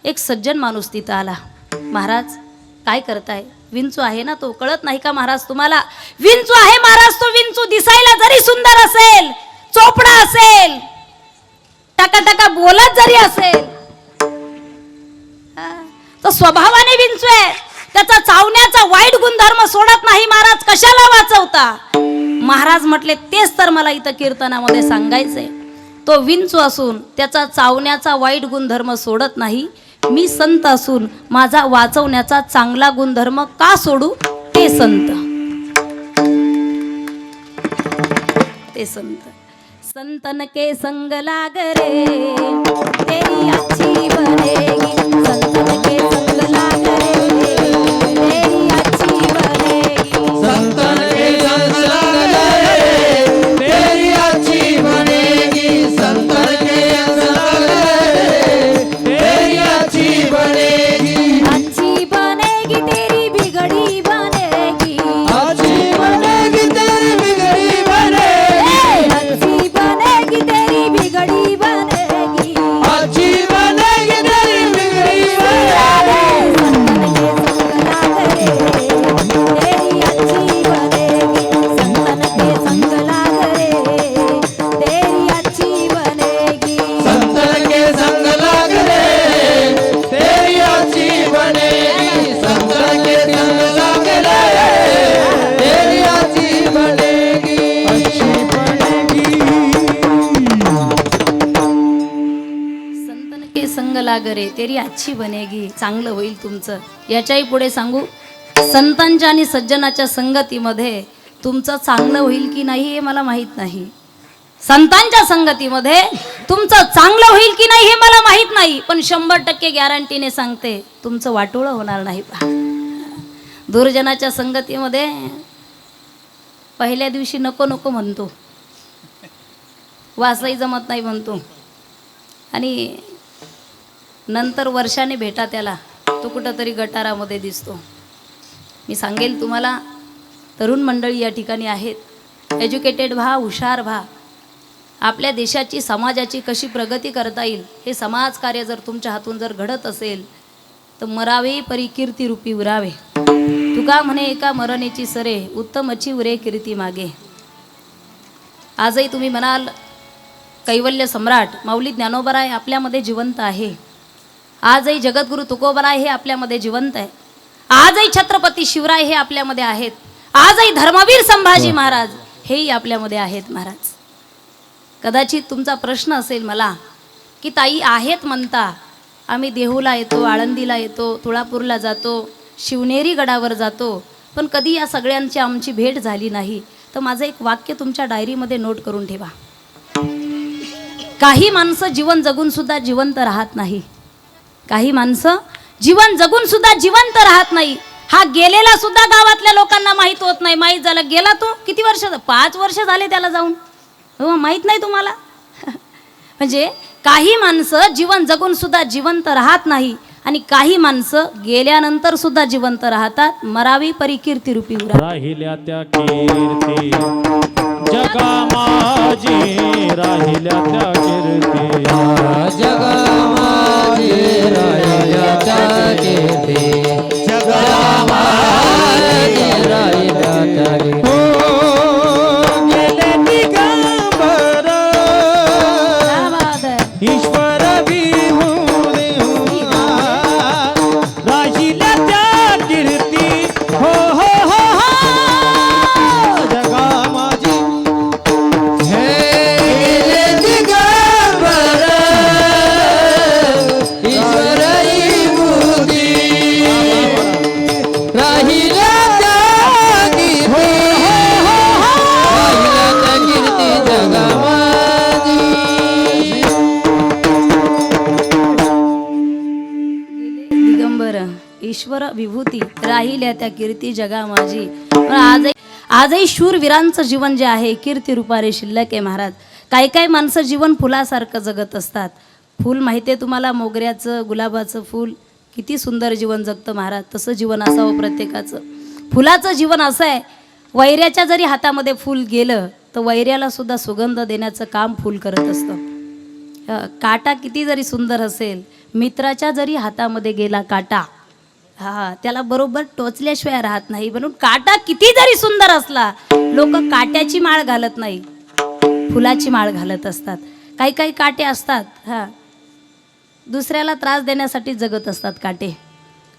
एक सज्जन माणूस तिथं आला. महाराज काय करताय? विंचू आहे ना तो, कळत नाही का महाराज तुम्हाला? विंचू आहे महाराज तो. विंचू दिसायला जरी सुंदर असेल, चोपडा असेल, टकाटका बोलत जरी असेल, तो स्वभावाने विंचू आहे. त्याचा चावण्याचा वाईट गुणधर्म सोडत नाही. महाराज कशाला वाचवता? महाराज म्हटले तेच तर मला इथं कीर्तनामध्ये सांगायचंय. तो विंचू असून त्याचा चावण्याचा वाईट गुणधर्म सोडत नाही. मी संत असून माझा वाचवण्याचा चांगला गुणधर्म का सोडू? ते संत, ते संत. संतन के संग लाग रे तेरी अच्छी बनेगी. संतन के संग लाग रे तेरी अच्छी बनेगी. संतन के संग लाग रे तेरी अच्छी बनेगी. संतन के संग लाग रे तेरी अच्छी बनेगी. अच्छी बनेगी तेरी बिगड़ी बनेगी. अच्छी बनेगी तेरी बिगड़ी बनेगी. अच्छी बनेगी तेरी बिगड़ी बनेगी. अच्छी बनेगी तेरी बिगड़ी बनेगी. संतन के संग लाग रे तेरी अच्छी बनेगी. संतन के संग लाग रे तेरी अच्छी बनेगी. संतन के संग लाग रे तेरी अच्छी बनेगी. चांगलं होईल तुमचं. याच्याही पुढे सांगू, संतांच्या आणि सज्जनाच्या संगतीमध्ये तुमचं चांगलं होईल की नाही हे मला माहीत नाही. संतांच्या संगतीमध्ये तुमचं चांगलं होईल की नाही हे मला माहीत नाही, पण 100% गॅरंटीने सांगते तुमचं वाटोळं होणार नाही. पहा, दुर्जनाच्या संगतीमध्ये पहिल्या दिवशी नको नको म्हणतो, वासही जमत नाही म्हणतो, आणि नंतर वर्षाने भेटा त्याला तो कुठंतरी गटारामध्ये दिसतो. मी सांगेल तुम्हाला, तरुण मंडळी या ठिकाणी आहेत, एज्युकेटेड व्हा, हुशार व्हा. आपल्या देशाची समाजाची कशी प्रगती करता येईल हे समाजकार्य जर तुमच्या हातून जर घडत असेल तर मरावे परी कीर्ती रूपी उरावे. तुका म्हणे एका मरणेची सरे, उत्तमची उरे कीर्ती मागे. आजही तुम्ही म्हणाल कैवल्य सम्राट माऊली ज्ञानोबराय आपल्यामध्ये जिवंत आहे. आजही जगद्गुरु तुकोबराय हे आपल्यामध्ये जिवंत आहे. आजही छत्रपती शिवराय हे आपल्यामध्ये आहेत. आजही धर्मवीर संभाजी महाराज हेही आपल्यामध्ये आहेत. महाराज, कदाचित तुमचा प्रश्न असेल मला की ताई आहेत म्हणता, आम्ही देहूला येतो, आळंदीला येतो, तुळापूरला जातो, शिवनेरी गडावर जातो, पण कधी या सगळ्यांची आमची भेट झाली नाही. तर माझं एक वाक्य तुमच्या डायरीमध्ये नोट करून ठेवा. काही माणसं जीवन जगून सुद्धा जिवंत राहत नाही. काही माणसं जीवन जगून सुद्धा जिवंत राहत नाही. हा गेलेला सुद्धा गावातल्या लोकांना माहीत होत नाही. माहीत झालं गेला तो किती वर्ष, 5 वर्ष झाले त्याला जाऊन, हो माहीत नाही तुम्हाला. म्हणजे काही माणसं जीवन जगून सुद्धा जिवंत राहत नाही आणि काही माणसं गेल्यानंतर सुद्धा जिवंत राहतात. मरावी परी कीर्ती रूपी उरा. राहिल्या त्या कीर्ती जगा माझी, राहिल्या त्या कीर्ती जगा माझी राहिल्या त्या कीर्ती, जगा माझी राहिल्या त्या कीर्ती. गेले दिगंबर क्या बात है. ईश्वर विभूती राहिल्या त्या कीर्ती, हो हो हो हो जगा माझी. हे गेले दिगंबर ईश्वरी बुद्धी, राहिल्या त्या कीर्ती, राहिल्या त्या कीर्ती जगा माझी. दिगंबर ईश्वर विभूती राहिल्या त्या कीर्ती जगा माझी. पण आजही शूरवीरांचं जीवन जे आहे कीर्ती रूपारे शिल्लक आहे. महाराज, काही काही माणसं जीवन फुलासारखं जगत असतात. फूल माहिती आहे तुम्हाला, मोगऱ्याचं, गुलाबाचं फूल किती सुंदर जीवन जगतं महाराज. तसं जीवन असावं प्रत्येकाचं. फुलाचं जीवन असं आहे, वैऱ्याच्या जरी हातामध्ये फूल गेलं तर वैऱ्याला सुद्धा सुगंध देण्याचं काम फूल करत असतं. काटा किती जरी सुंदर असेल, मित्राच्या जरी हातामध्ये गेला काटा, त्याला बरोबर टोचल्याशिवाय राहत नाही. म्हणून काटा किती जरी सुंदर असला, लोक काट्याची माळ घालत नाही, फुलाची माळ घालत असतात. काही काही काटे असतात दुसऱ्याला त्रास देण्यासाठी जगत असतात काटे.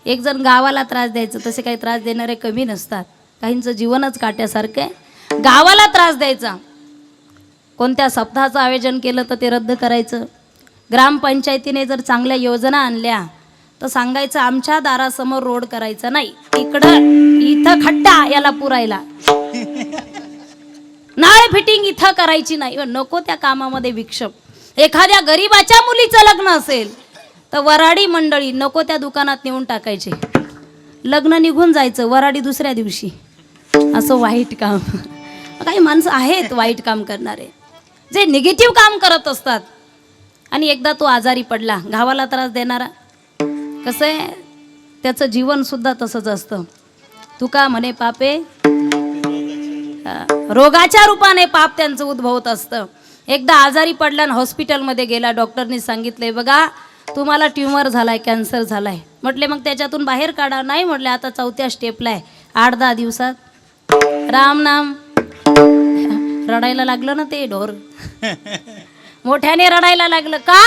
एक जण गावाला त्रास द्यायचं, तसे काही त्रास देणारे कमी नसतात. काहींचं जीवनच काट्यासारखं आहे. गावाला त्रास द्यायचा, कोणत्या सप्ताहाचं आयोजन केलं तर ते रद्द करायचं. ग्रामपंचायतीने जर चांगल्या योजना आणल्या तर सांगायचं आमच्या दारासमोर रोड करायचा नाही, इथं खड्डा याला पुरायला, नाळ फिटिंग इथं करायची नाही. नको त्या कामामध्ये विक्षेप. एखाद्या गरीबाच्या मुलीचं लग्न असेल तर वराडी मंडळी नको त्या दुकानात नेऊन टाकायचे, लग्न निघून जायचं, वराडी दुसऱ्या दिवशी. असं वाईट काम. काही माणसं आहेत वाईट काम करणारे, जे निगेटिव्ह काम करत असतात. आणि एकदा तो आजारी पडला, गावाला त्रास देणारा, कसं आहे त्याचं जीवन सुद्धा तसंच असतं. तुका म्हणे पापे, रोगाच्या रूपाने पाप त्यांचं उद्भवत असतं. एकदा आजारी पडला आणि हॉस्पिटलमध्ये गेला. डॉक्टरनी सांगितलंय बघा तुम्हाला ट्युमर झालाय, कॅन्सर झालाय. म्हटले मग त्याच्यातून बाहेर काढा. नाही म्हटले, आता 4थ्या स्टेपला आहे, 8-10 दिवसात राम नाम. रडायला लागलं ना ते ढोर, मोठ्याने रडायला लागलं. का?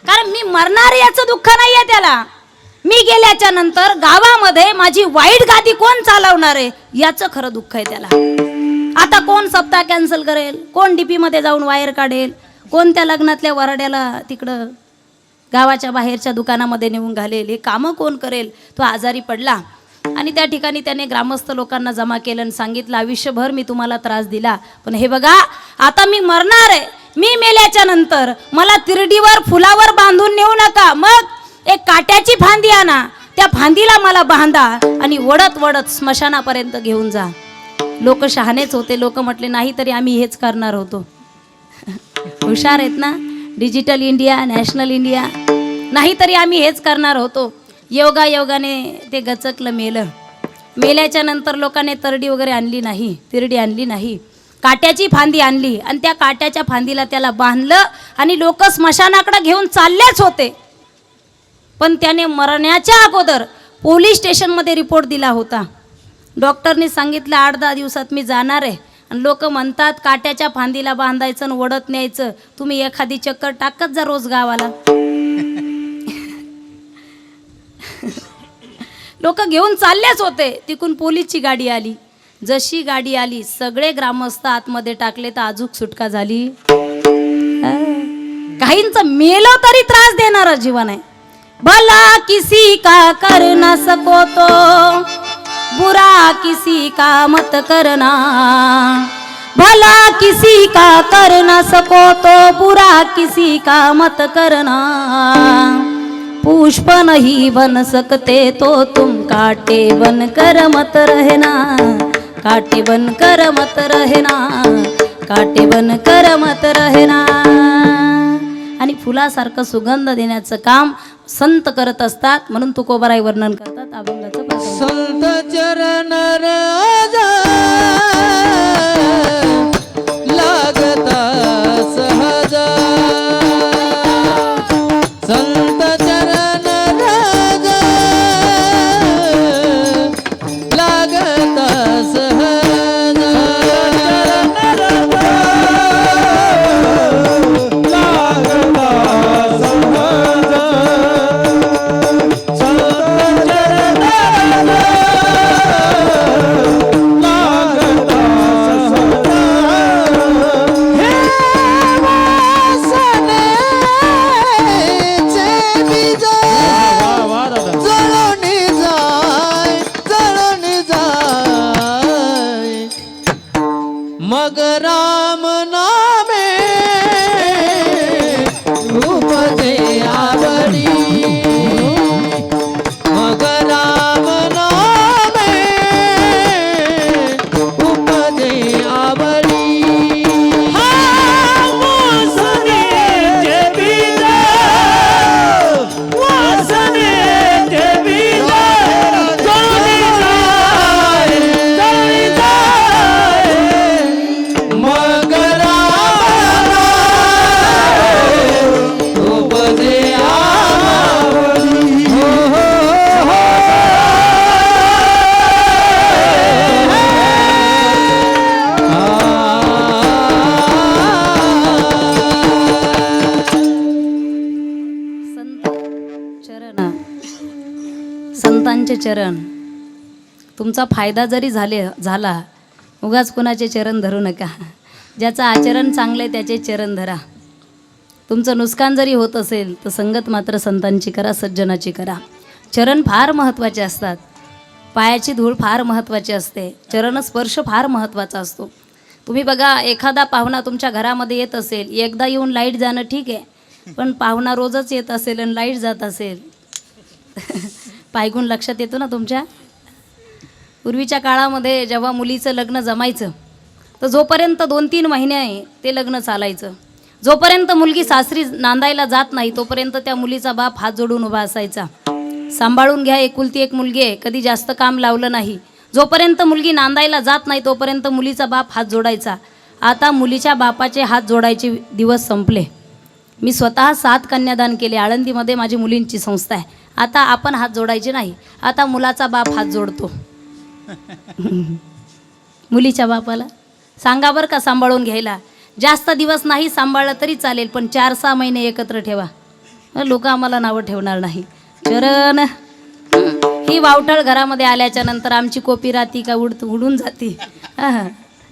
कारण मी मरणार याचं दुःख नाहीये त्याला, मी गेल्याच्या नंतर गावामध्ये माझी वाईट गादी कोण चालवणार आहे याचं खरं दुःख आहे त्याला. आता कोण सप्ताह कॅन्सल करेल, कोण डीपी मध्ये जाऊन वायर काढेल, कोण त्या लग्नातल्या वराड्याला तिकडं गावाच्या बाहेरच्या दुकानामध्ये नेऊन घालेल, हे कामं कोण करेल. तो आजारी पडला आणि त्या ठिकाणी त्याने ग्रामस्थ लोकांना जमा केलं आणि सांगितलं आयुष्यभर मी तुम्हाला त्रास दिला, पण हे बघा आता मी मरणार आहे, मी मेल्याच्या नंतर मला तिरडीवर फुलावर बांधून नेऊ नका, मग एक काट्याची फांदी आणा, त्या फांदीला मला बांधा आणि वडत वडत स्मशानापर्यंत घेऊन जा. लोक शहाणेच होते. लोक म्हटले नाही तरी आम्ही हेच करणार होतो. हुशार आहेत ना, डिजिटल इंडिया, नॅशनल इंडिया, नाही तरी आम्ही हेच करणार होतो. योगायोगाने ते गचकलं, मेलं. मेल्याच्या नंतर लोकांनी तरडी वगैरे आणली नाही, तिरडी आणली नाही, काट्याची फांदी आणली आणि त्या काट्याच्या फांदीला त्याला बांधलं आणि लोक स्मशानाकडे घेऊन चाललेच होते. पण त्याने मरण्याच्या अगोदर पोलीस स्टेशनमध्ये रिपोर्ट दिला होता. डॉक्टरने सांगितलं 8-10 दिवसात मी जाणार आहे, आणि लोक म्हणतात काट्याच्या फांदीला बांधायचं आणि ओढत न्यायचं. तुम्ही एखादी चक्कर टाकत जा रोज गावाला. लोक घेऊन चाललेच होते, तिकून पोलीसची गाडी आली. जशी गाडी आली सगळे ग्रामस्थ आतमध्ये टाकले तर अजूक सुटका झाली. काहींचं मेलं तरी त्रास देणारा जीवन आहे. भला किसी का कर न सको तो बुरा किसी का मत करना. भला किसी का कर न सको तो बुरा किसी का मत करना. पुष्प नहीं बन सकते तो तुम कांटे बन कर मत रहना. कांटे बन कर मत रहना. कांटे बन कर मत रहना. आणि फुलासारखं सुगंध देण्याचं काम संत करत असतात. म्हणून तुकोबाराय वर्णन करतात अभंगाचं प्रसंग. संत चरण राजा लागता सहज. संत चरण राजा लागता सहज. मग राम नामे उपजे आवडी. मग राम नामे उपजे आवडी. संतांचे चरण. तुमचा फायदा जरी झाला उगाच कुणाचे चरण धरू नका. ज्याचं आचरण चांगलं आहे त्याचे चरण धरा. तुमचं नुकसान जरी होत असेल तर संगत मात्र संतांची करा, सज्जनाची करा. चरण फार महत्त्वाचे असतात. पायाची धूळ फार महत्त्वाची असते. चरणस्पर्श फार महत्त्वाचा असतो. तुम्ही बघा, एखादा पाहुणा तुमच्या घरामध्ये येत असेल, एकदा येऊन लाईट जाणं ठीक आहे, पण पाहुणा रोजच येत असेल आणि लाईट जात असेल पायगुण लक्षात येतो ना तुमच्या. पूर्वीच्या काळामध्ये जेव्हा मुलीचं लग्न जमायचं तर जोपर्यंत 2-3 महिने ते लग्न चालायचं. जोपर्यंत मुलगी सासरी नांदायला जात नाही तोपर्यंत त्या मुलीचा बाप हात जोडून उभा असायचा. सांभाळून घ्या, एकुलती एक मुलगी आहे, कधी जास्त काम लावलं नाही. जोपर्यंत मुलगी नांदायला जात नाही तोपर्यंत मुलीचा बाप हात जोडायचा. आता मुलीच्या बापाचे हात जोडायचे दिवस संपले. मी स्वतः 7 कन्यादान केले. आळंदीमध्ये माझी मुलींची संस्था आहे. आता आपण हात जोडायचे नाही, आता मुलाचा बाप हात जोडतो. मुलीच्या बापाला सांगा बरं का सांभाळून घ्यायला. जास्त दिवस नाही सांभाळलं तरी चालेल, पण 4-6 महिने एकत्र ठेवा. लोक आम्हाला नावं ठेवणार नाही. चरण ही वावटळ घरामध्ये आल्याच्या नंतर आमची कोपी राहती का उडून जाती.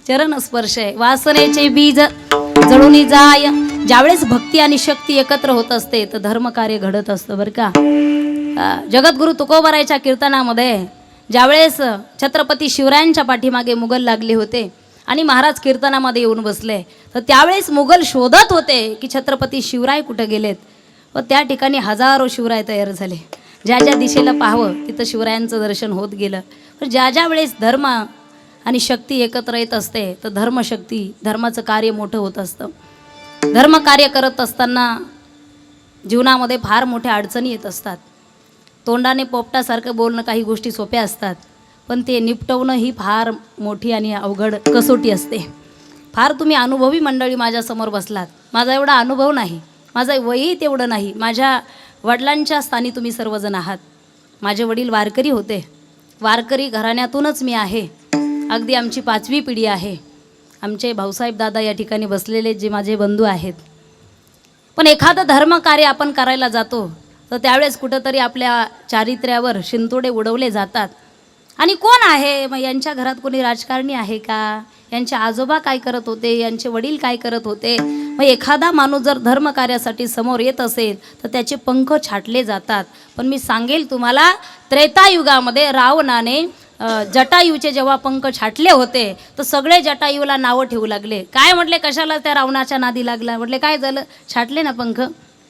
चरण स्पर्श आहे. वासनेचे बीज जळून जाय. ज्यावेळेस भक्ती आणि शक्ती एकत्र होत असते तर धर्मकार्य घडत असतं बरं का. जगद्गुरु तुकोबारायच्या कीर्तनामध्ये ज्यावेळेस छत्रपती शिवरायांच्या पाठीमागे मुघल लागले होते आणि महाराज कीर्तनामध्ये येऊन बसले तर त्यावेळेस मुघल शोधत होते की छत्रपती शिवराय कुठं गेलेत. व त्या ठिकाणी हजारो शिवराय तयार झाले. ज्या ज्या दिशेला पाहावं तिथं शिवरायांचं दर्शन होत गेलं. पण ज्या ज्या वेळेस धर्म आणि शक्ती एकत्र येत असते तर धर्मशक्ती, धर्माचं कार्य मोठं होत असतं. धर्मकार्य करत असताना जीवनामध्ये फार मोठ्या अडचणी येत असतात. तोंडाने पोपटासारखं बोलणं काही गोष्टी सोप्या असतात, पण ते निपटवणं ही फार मोठी आणि अवघड कसोटी असते. फार तुम्ही अनुभवी मंडळी माझ्यासमोर बसलात. माझा एवढा अनुभव नाही, माझं वयही तेवढं नाही. माझ्या वडिलांच्या स्थानी तुम्ही सर्वजण आहात. माझे वडील वारकरी होते. वारकरी घराण्यातूनच मी आहे. अगदी आमची 5वी पिढी आहे. आमचे भाऊसाहेब दादा या ठिकाणी बसलेले जे माझे बंधू आहेत. पण एखादं धर्मकार्य आपण करायला जातो तर त्यावेळेस कुठंतरी आपल्या चारित्र्यावर शिंतोडे उडवले जातात. आणि कोण आहे मग, यांच्या घरात कोणी राजकारणी आहे का, यांचे आजोबा काय करत होते, यांचे वडील काय करत होते. मग एखादा माणूस जर धर्मकार्यासाठी समोर येत असेल तर त्याचे पंख छाटले जातात. पण मी सांगेल तुम्हाला, त्रेतायुगामध्ये रावणाने जटायूचे जेव्हा पंख छाटले होते तर सगळे जटायूला नावं ठेवू लागले. काय म्हटले, कशाला त्या रावणाच्या नादी लागला. म्हटले काय झालं, छाटले ना पंख.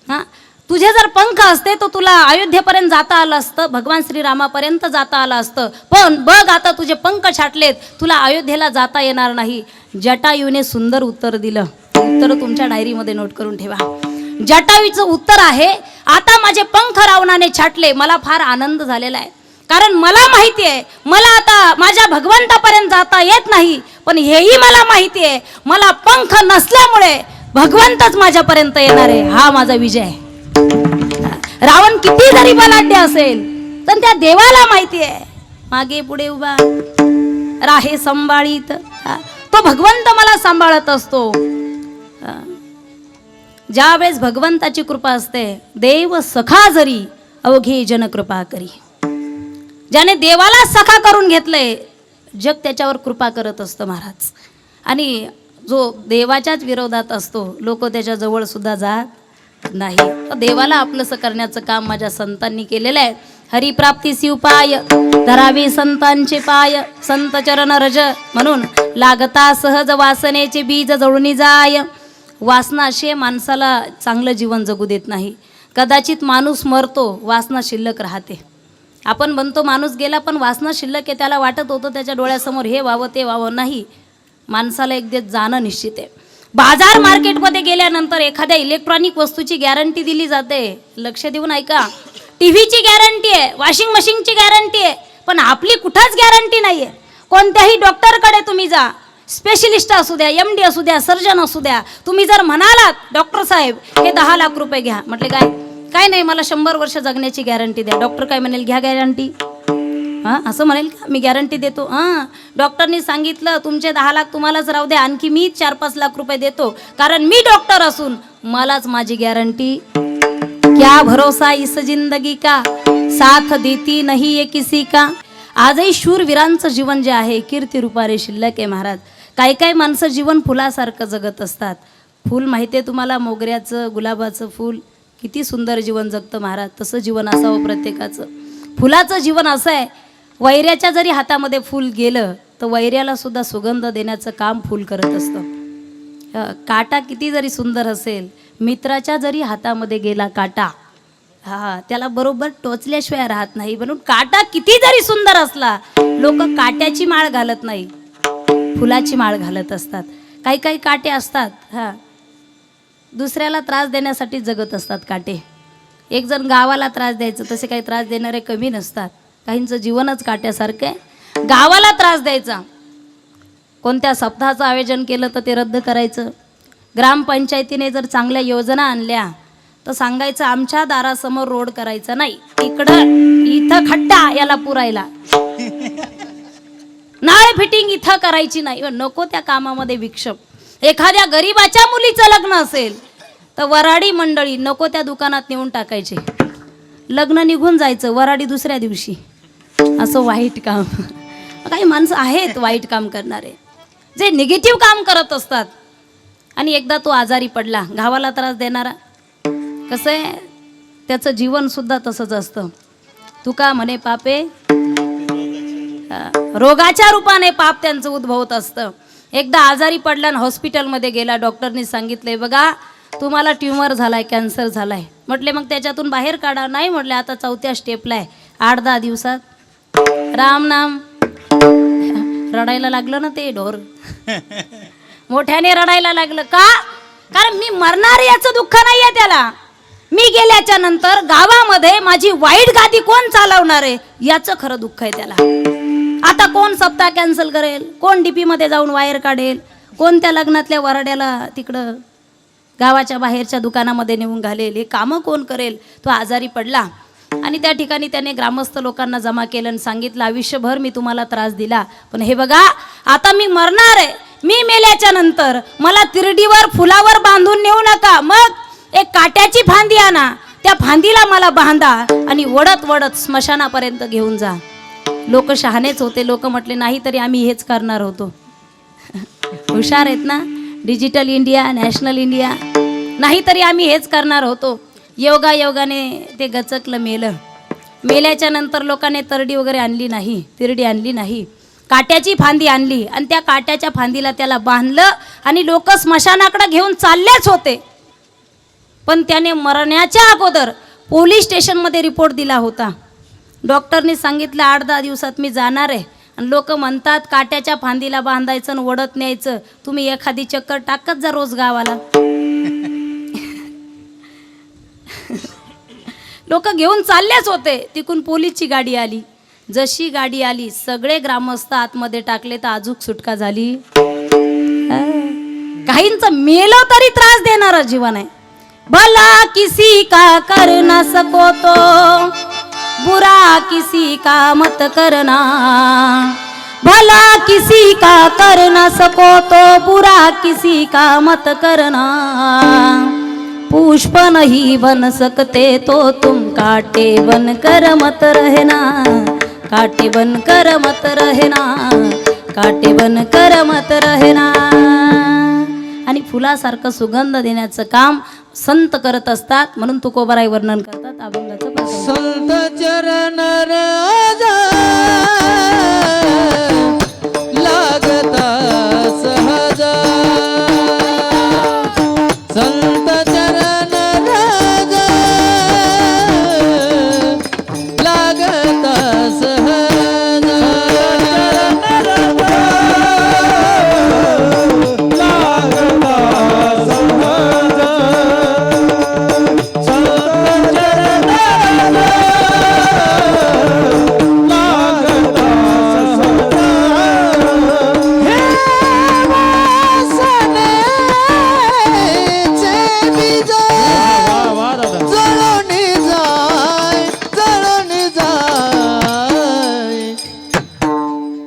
हां, तुझे जर पंख असते तर तुला अयोध्येपर्यंत जाता आलं असतं, भगवान श्रीरामापर्यंत जाता आलं असतं. पण बघ आता तुझे पंख छाटलेत, तुला अयोध्येला जाता येणार नाही. जटायूने सुंदर उत्तर दिलं. उत्तर तुमच्या डायरीमध्ये नोट करून ठेवा. जटायूचं उत्तर आहे, आता माझे पंख रावणाने छाटले, मला फार आनंद झालेला आहे. कारण मला माहिती आहे मला आता माझ्या भगवंतापर्यंत जाता येत नाही. पण हेही मला माहिती आहे, मला पंख नसल्यामुळे भगवंतच माझ्यापर्यंत येणार आहे. हा माझा विजय आहे. रावण किती जरी बलाढ्य असेल तर त्या देवाला माहिती आहे, मागे पुढे उभा राहे संभाळीत, तो भगवंत मला सांभाळत असतो. ज्यावेळेस भगवंताची कृपा असते, देव सखा जरी अवघे जन कृपा करी. ज्याने देवाला सखा करून घेतलंय, जग त्याच्यावर कृपा करत असतं महाराज. आणि जो देवाच्याच विरोधात असतो, लोक त्याच्या जवळ सुद्धा जात नाही. देवाला आपलंसं करण्याचं काम माझ्या संतांनी केलेलं आहे. हरिप्राप्ती शिवपाय धरावे संतांचे पाय, संत चरण रज म्हणून लागता सहज वासनेचे बीज जळून जाय. वासना अशी माणसाला चांगलं जीवन जगू देत नाही. कदाचित माणूस मरतो, वासना शिल्लक राहते. आपण म्हणतो माणूस गेला, पण वासना शिल्लक आहे. त्याला वाटत होतं त्याच्या डोळ्यासमोर हे व्हावं ते व्हावं. नाही, माणसाला एक दिवस जाणं निश्चित आहे. बाजार मार्केटमध्ये गेल्यानंतर एखाद्या इलेक्ट्रॉनिक वस्तूची गॅरंटी दिली जाते. लक्ष देऊन ऐका. टीव्हीची गॅरंटी आहे, वॉशिंग मशीनची गॅरंटी आहे, पण आपली कुठंच गॅरंटी नाही आहे. कोणत्याही डॉक्टरकडे तुम्ही जा, स्पेशलिस्ट असू द्या, MD असू द्या, सर्जन असू द्या, तुम्ही जर म्हणालात डॉक्टर साहेब हे 10 लाख रुपये घ्या, म्हटले काय नाही, मला 100 वर्ष जगण्याची गॅरंटी द्या. डॉक्टर काय म्हणेल, घ्या गॅरंटी. हां, असं म्हणेल का मी गॅरंटी देतो. हां, डॉक्टरनी सांगितलं तुमचे 10 लाख तुम्हालाच राहू द्या, आणखी मी 4-5 लाख रुपये देतो, कारण मी डॉक्टर असून मलाच माझी गॅरंटी. क्या भरोसा इस जिंदगी का, साथ देती नहीं ये किसी का. आजही शूरवीरांचं जीवन जे आहे कीर्ती रूपारे शिल्लक आहे महाराज. काही माणसं जीवन फुलासारखं जगत असतात. फूल माहिती आहे तुम्हाला, मोगऱ्याचं गुलाबाचं फूल किती सुंदर जीवन जगतं महाराज. तसं जीवन असावं प्रत्येकाचं. फुलाचं जीवन असं आहे, वैऱ्याच्या जरी हातामध्ये फूल गेलं तर वैऱ्याला सुद्धा सुगंध देण्याचं काम फूल करत असतं. काटा किती जरी सुंदर असेल, मित्राच्या जरी हातामध्ये गेला काटा, त्याला बरोबर टोचल्याशिवाय राहत नाही. म्हणून काटा किती जरी सुंदर असला, लोक काट्याची माळ घालत नाही, फुलाची माळ घालत असतात. काही काटे असतात दुसऱ्याला त्रास देण्यासाठी जगत असतात काटे. एक जण गावाला त्रास द्यायचं, तसे काही त्रास देणारे कमी नसतात. काहींचं जीवनच काट्यासारखं आहे. गावाला त्रास द्यायचा, कोणत्या सप्ताहाचं आयोजन केलं तर ते रद्द करायचं. ग्रामपंचायतीने जर चांगल्या योजना आणल्या तर सांगायचं आमच्या दारासमोर रोड करायचा नाही, इथं खड्डा याला पुरायला, नाळ फिटिंग इथं करायची नाही. नको त्या कामामध्ये विक्षेप. एखाद्या गरीबाच्या मुलीचं लग्न असेल तर वराडी मंडळी नको त्या दुकानात नेऊन टाकायचे, लग्न निघून जायचं, वराडी दुसऱ्या दिवशी. असं वाईट काम. काही माणसं आहेत वाईट काम करणारे, जे निगेटिव्ह काम करत असतात. आणि एकदा तो आजारी पडला, गावाला त्रास देणारा. कसं आहे, त्याचं जीवन सुद्धा तसंच असतं. तुका म्हणे पापे, रोगाच्या रूपाने पाप त्यांचं उद्भवत असतं. एकदा आजारी पडला आणि हॉस्पिटलमध्ये गेला. डॉक्टरनी सांगितले बघा तुम्हाला ट्युमर झालाय, कॅन्सर झालाय. म्हटले मग त्याच्यातून बाहेर काढा. नाही म्हटले, आता 4थ्या स्टेपला आहे, 8-10 दिवसात राम नाम. रडायला लागलं ना ते ढोर, मोठ्याने रडायला लागलं. का? कारण मी मरणार याचं दुःख नाहीये त्याला. मी गेल्याच्या नंतर गावामध्ये माझी वाईट गादी कोण चालवणार आहे याचं खरं दुःख आहे त्याला. आता कोण सप्ताह कॅन्सल करेल, कोण DP मध्ये जाऊन वायर काढेल, कोण त्या लग्नातल्या वराड्याला तिकडं गावाच्या बाहेरच्या दुकानामध्ये नेऊन घालेल, हे कामं कोण करेल. तो आजारी पडला आणि त्या ठिकाणी त्याने ग्रामस्थ लोकांना जमा केलं आणि सांगितलं आयुष्यभर मी तुम्हाला त्रास दिला, पण हे बघा आता मी मरणार आहे, मी मेल्याच्या नंतर मला तिरडीवर फुलावर बांधून नेऊ नका, मग एक काट्याची फांदी आणा, त्या फांदीला मला बांधा आणि वडत वडत स्मशानापर्यंत घेऊन जा. लोक शहाणेच होते. लोक म्हटले नाही तरी आम्ही हेच करणार होतो. हुशार आहेत ना, डिजिटल इंडिया, नॅशनल इंडिया. नाही तरी आम्ही हेच करणार होतो. योगाने ते गचकलं, मेल्याच्या नंतर लोकांनी तरडी वगैरे आणली नाही, तिरडी आणली नाही, काट्याची फांदी आणली आणि त्या काट्याच्या फांदीला त्याला बांधलं आणि लोक स्मशानाकडे घेऊन चाललेच होते. पण त्याने मरण्याच्या अगोदर पोलीस स्टेशनमध्ये रिपोर्ट दिला होता. डॉक्टरनी सांगितलं 8-10 दिवसात मी जाणार आहे. आणि लोक म्हणतात काट्याच्या फांदीला बांधायचं आणि वडत न्यायचं. तुम्ही एखादी चक्कर टाकत जा रोज गावाला. लोक घेऊन चाललेच होते. तिकून पोलीसची गाडी आली. जशी गाडी आली सगळे ग्रामस्थ आतमध्ये टाकले तर अजूक सुटका झाली. काहींचं मेलं तरी त्रास देणारं जीवन आहे. भला किसी का कर न सको तो बुरा किसी का मत करना, भला किसी का कर न सको तो बुरा किसी का मत करना, पुष्प नहीं बन सकते तो तुम कांटे बन कर मत रहना, कांटे बन कर मत रहना, कांटे बन कर मत रहना. आणि फुलासारखं सुगंध देण्याचं काम संत करत असतात. म्हणून तुकोबाराय वर्णन करतात अभंगाचं. संत चरण राजा लागता सहज, संत चरण राजा लागता सहज,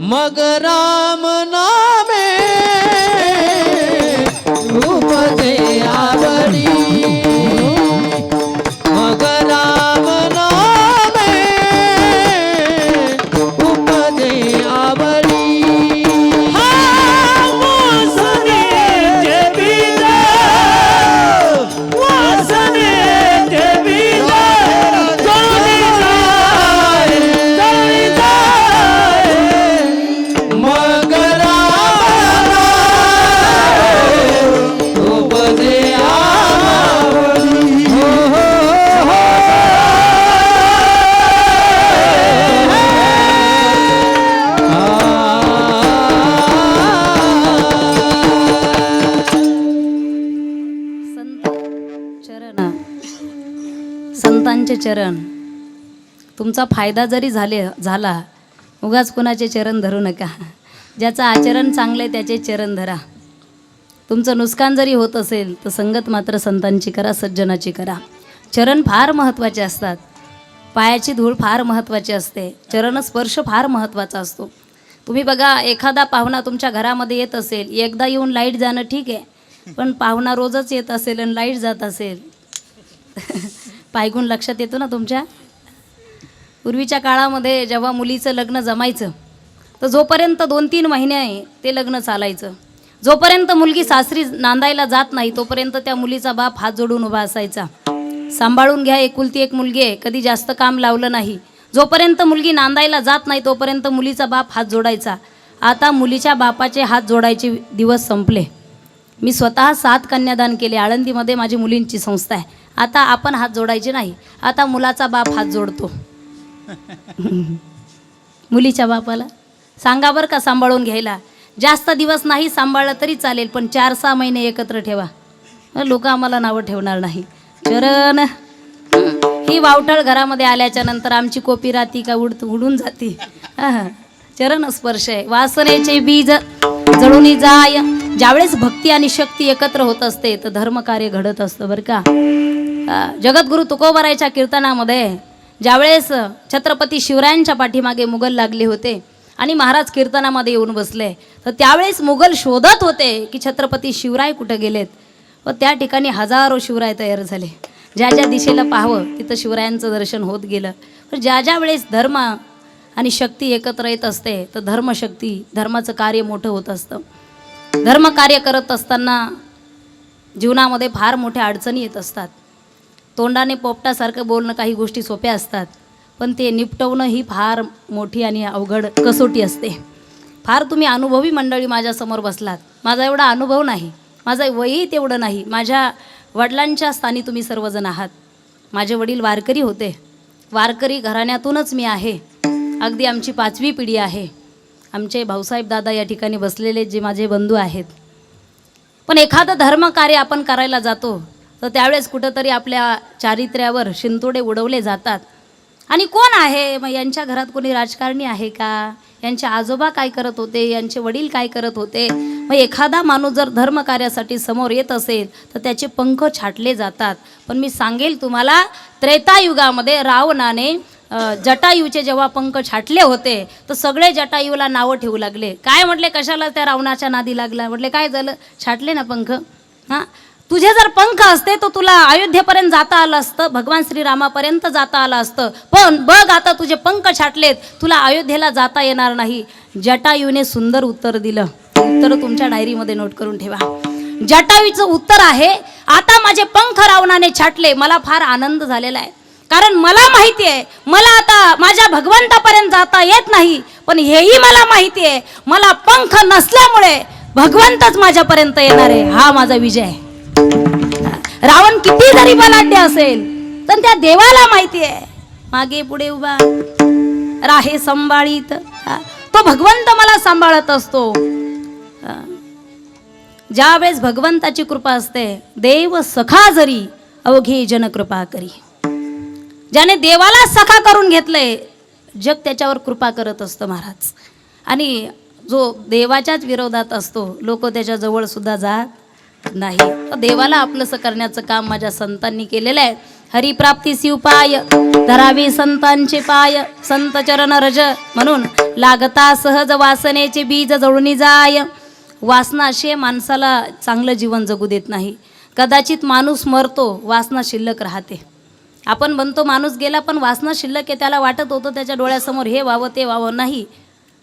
मग राम नामे उपजे आवडी, मग राम नामे उपजे आवडी. संतांचे चरण. तुमचा फायदा जरी झाला उगाच कुणाचे चरण धरू नका. ज्याचं आचरण चांगलं आहे त्याचे चरण धरा. तुमचं नुकसान जरी होत असेल तर संगत मात्र संतांची करा, सज्जनाची करा. चरण फार महत्त्वाचे असतात. पायाची धूळ फार महत्त्वाची असते. चरणस्पर्श फार महत्त्वाचा असतो. तुम्ही बघा, एखादा पाहुणा तुमच्या घरामध्ये येत असेल, एकदा येऊन लाईट जाणं ठीक आहे, पण पाहुणा रोजच येत असेल आणि लाईट जात असेल पायगुण लक्षात येतो ना तुमच्या. पूर्वीच्या काळामध्ये जेव्हा मुलीचं लग्न जमायचं तर जोपर्यंत 2-3 महिने ते लग्न चालायचं. जोपर्यंत मुलगी सासरी नांदायला जात नाही तोपर्यंत त्या मुलीचा बाप हात जोडून उभा असायचा. सांभाळून घ्या, एकुलती एक मुलगी आहे, कधी जास्त काम लावलं नाही. जोपर्यंत मुलगी नांदायला जात नाही तोपर्यंत मुलीचा बाप हात जोडायचा. आता मुलीच्या बापाचे हात जोडायचे दिवस संपले. मी स्वतः 7 कन्यादान केले. आळंदीमध्ये माझी मुलींची संस्था आहे. आता आपण हात जोडायचे नाही, आता मुलाचा बाप हात जोडतो. मुलीच्या बापाला सांगा बरं का सांभाळून घ्यायला. जास्त दिवस नाही सांभाळलं तरी चालेल, पण 4-6 महिने एकत्र ठेवा. लोक आम्हाला नावं ठेवणार नाही. चरण ही वावटळ घरामध्ये आल्याच्या नंतर आमची कोपी राहती का उडून जाती. चरण स्पर्श आहे. वासनेचे बीज जळून जाय. ज्यावेळेस भक्ती आणि शक्ती एकत्र होत असते तर धर्मकार्य घडत असतं बरं का. जगद्गुरु तुकोबारायच्या कीर्तनामध्ये ज्यावेळेस छत्रपती शिवरायांच्या पाठीमागे मुघल लागले होते आणि महाराज कीर्तनामध्ये येऊन बसले. तर त्यावेळेस मुघल शोधत होते की छत्रपती शिवराय कुठं गेलेत. व त्या ठिकाणी हजारो शिवराय तयार झाले. ज्या ज्या दिशेला पाहावं तिथं शिवरायांचं दर्शन होत गेलं. पण ज्या ज्या वेळेस धर्म आणि शक्ती एकत्र येत असते तर धर्मशक्ती धर्माचं कार्य मोठं होत असतं. धर्म कार्य करत असताना जीवनामध्ये फार मोठ्या अडचणी येत असतात. तोंडाने पोपटासारखं बोलणं काही गोष्टी सोप्या असतात, पण ते निपटवणं ही फार मोठी आणि अवघड कसोटी असते. फार तुम्ही अनुभवी मंडळी माझ्यासमोर बसलात. माझा एवढा अनुभव नाही, माझं वयही तेवढं नाही. माझ्या वडिलांच्या स्थानी तुम्ही सर्वजण आहात. माझे वडील वारकरी होते. वारकरी घराण्यातूनच मी आहे. अगदी आमची 5वी पिढी आहे. आमचे भाऊसाहेब दादा या ठिकाणी बसलेले जे माझे बंधू आहेत. पण एखादं धर्मकार्य आपण करायला जातो तर त्यावेळेस कुठंतरी आपल्या चारित्र्यावर शिंतोडे उडवले जातात. आणि कोण आहे मग, यांच्या घरात कोणी राजकारणी आहे का, यांचे आजोबा काय करत होते, यांचे वडील काय करत होते. मग एखादा माणूस जर धर्मकार्यासाठी समोर येत असेल तर त्याचे पंख छाटले जातात. पण मी सांगेल तुम्हाला, त्रेतायुगामध्ये रावणाने जटायूचे जेव्हा पंख छाटले होते तर सगळे जटायूला नावं ठेवू लागले. काय म्हटले, कशाला त्या रावणाच्या नादी लागला. म्हटले काय झालं, छाटले ना पंख. हां, तुझे जर पंख असते तर तुला अयोध्येपर्यंत जाता आलं असतं, भगवान श्रीरामापर्यंत जाता आलं असतं. पण बघ आता तुझे पंख छाटलेत, तुला अयोध्येला जाता येणार नाही. जटायूने सुंदर उत्तर दिलं. उत्तर तुमच्या डायरीमध्ये नोट करून ठेवा. जटायूचं उत्तर आहे, आता माझे पंख रावणाने छाटले, मला फार आनंद झालेला आहे. कारण मला माहिती आहे मला आता माझ्या भगवंतापर्यंत जाता येत नाही. पण हेही मला माहिती आहे, मला पंख नसल्यामुळे भगवंतच माझ्यापर्यंत येणार आहे. हा माझा विजय आहे. रावण किती जरी बलाढ्य असेल तर त्या देवाला माहिती आहे, मागे पुढे उभा राहे संभाळीत, तो भगवंत मला सांभाळत असतो. ज्यावेळेस भगवंताची कृपा असते, देव सखा जरी अवघे जन कृपा करी. ज्याने देवाला सखा करून घेतलंय, जग त्याच्यावर कृपा करत असतं महाराज. आणि जो देवाच्याच विरोधात असतो, लोक त्याच्या जवळ सुद्धा जात नाही. देवाला आपलंसं करण्याचं काम माझ्या संतांनी केलेलं आहे. हरिप्राप्ती उपाय धरावे संतांचे पाय, संत चरण रज म्हणून लागता सहज वासनेचे बीज जळून जाय. वासना अशी माणसाला चांगलं जीवन जगू देत नाही. कदाचित माणूस मरतो, वासना शिल्लक राहते. आपण म्हणतो माणूस गेला, पण वासना शिल्लक आहे. त्याला वाटत होतं त्याच्या डोळ्यासमोर हे व्हावं ते व्हावं. नाही,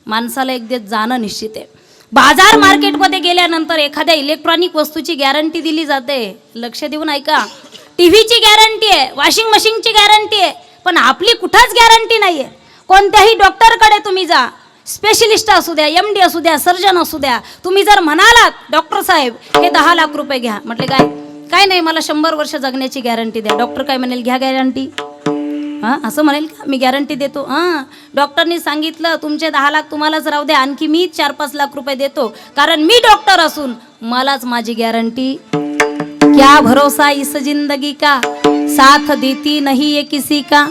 माणसाला एक दिवस जाणं निश्चित आहे. बाजार मार्केटमध्ये गेल्यानंतर एखाद्या इलेक्ट्रॉनिक वस्तूची गॅरंटी दिली जाते. लक्ष देऊन ऐका. टीव्हीची गॅरंटी आहे, वॉशिंग मशीनची गॅरंटी आहे, पण आपली कुठंच गॅरंटी नाही आहे. कोणत्याही डॉक्टरकडे तुम्ही जा, स्पेशलिस्ट असू द्या, MD असू द्या, सर्जन असू द्या, तुम्ही जर म्हणालात डॉक्टर साहेब हे 10 लाख रुपये घ्या, म्हटले काय नाही, मला 100 वर्ष जगण्याची गॅरंटी द्या. डॉक्टर काय म्हणेल, घ्या गॅरंटी. हां, असं म्हणेल का, मी गॅरंटी देतो. हां, डॉक्टरनी सांगितलं तुमचे 10 लाख तुम्हालाच राहू द्या, आणखी मी 4-5 लाख रुपये देतो, कारण मी डॉक्टर असून मलाच माझी गॅरंटी. क्या भरोसा इस जिंदगी का, साथ देती नहीं ये किसी का.